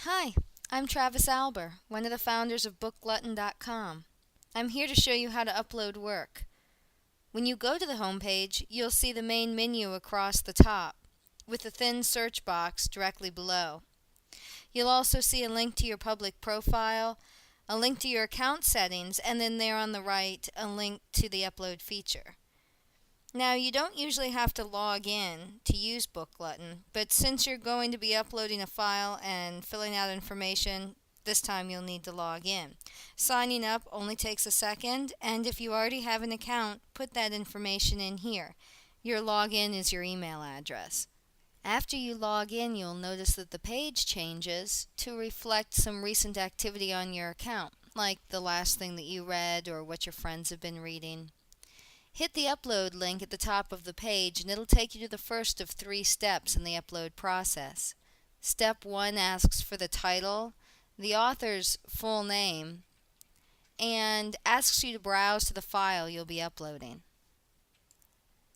Hi, I'm Travis Alber, one of the founders of BookGlutton.com. I'm here to show you how to upload work. When you go to the home page, you'll see the main menu across the top, with a thin search box directly below. You'll also see a link to your public profile, a link to your account settings, and then there on the right, a link to the upload feature. Now, you don't usually have to log in to use BookGlutton, but since you're going to be uploading a file and filling out information, this time you'll need to log in. Signing up only takes a second, and if you already have an account, put that information in here. Your login is your email address. After you log in, you'll notice that the page changes to reflect some recent activity on your account, like the last thing that you read or what your friends have been reading. Hit the upload link at the top of the page and it'll take you to the first of 3 steps in the upload process. Step 1 asks for the title, the author's full name, and asks you to browse to the file you'll be uploading.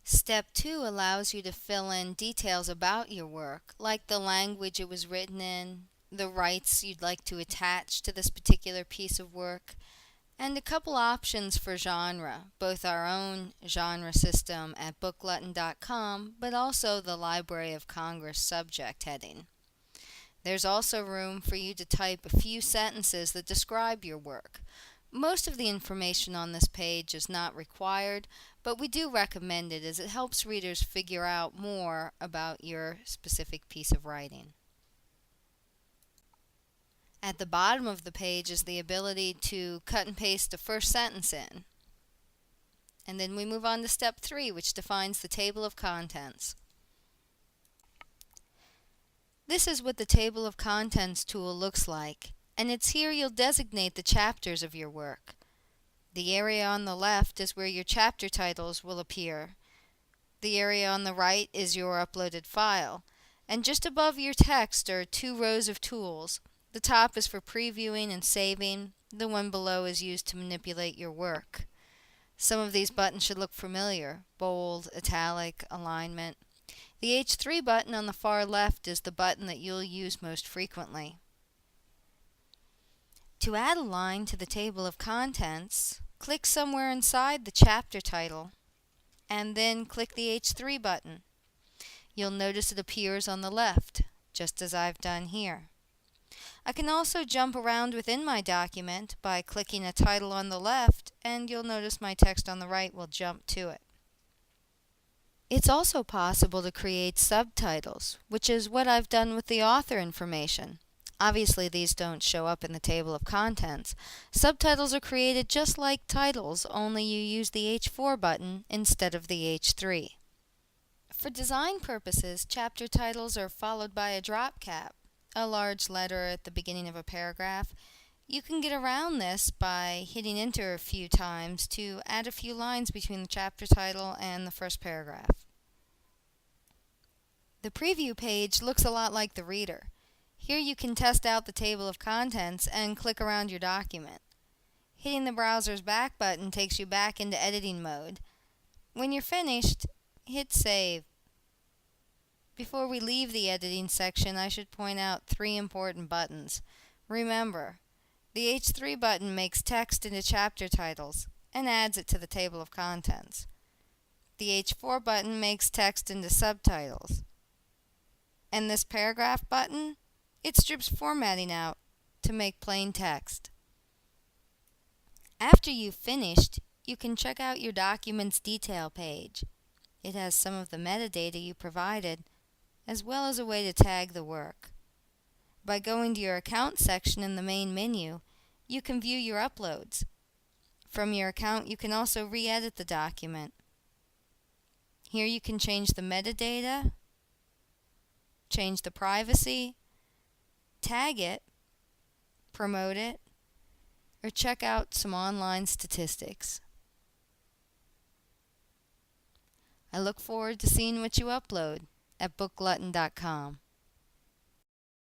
Step 2 allows you to fill in details about your work, like the language it was written in, the rights you'd like to attach to this particular piece of work, and a couple options for genre, both our own genre system at BookGlutton.com, but also the Library of Congress subject heading. There's also room for you to type a few sentences that describe your work. Most of the information on this page is not required, but we do recommend it as it helps readers figure out more about your specific piece of writing. At the bottom of the page is the ability to cut and paste a first sentence in. And then we move on to step 3, which defines the table of contents. This is what the table of contents tool looks like, and it's here you'll designate the chapters of your work. The area on the left is where your chapter titles will appear. The area on the right is your uploaded file, and just above your text are 2 rows of tools. The top is for previewing and saving. The one below is used to manipulate your work. Some of these buttons should look familiar: bold, italic, alignment. The H3 button on the far left is the button that you'll use most frequently. To add a line to the table of contents, click somewhere inside the chapter title, and then click the H3 button. You'll notice it appears on the left, just as I've done here. I can also jump around within my document by clicking a title on the left, and you'll notice my text on the right will jump to it. It's also possible to create subtitles, which is what I've done with the author information. Obviously, these don't show up in the table of contents. Subtitles are created just like titles, only you use the H4 button instead of the H3. For design purposes, chapter titles are followed by a drop cap, a large letter at the beginning of a paragraph. You can get around this by hitting enter a few times to add a few lines between the chapter title and the first paragraph. The preview page looks a lot like the reader. Here you can test out the table of contents and click around your document. Hitting the browser's back button takes you back into editing mode. When you're finished, hit save. Before we leave the editing section, I should point out 3 important buttons. Remember, the H3 button makes text into chapter titles and adds it to the table of contents. The H4 button makes text into subtitles. And this paragraph button, it strips formatting out to make plain text. After you've finished, you can check out your document's detail page. It has some of the metadata you provided, as well as a way to tag the work. By going to your account section in the main menu, you can view your uploads. From your account, you can also re-edit the document. Here you can change the metadata, change the privacy, tag it, promote it, or check out some online statistics. I look forward to seeing what you upload at BookGlutton.com.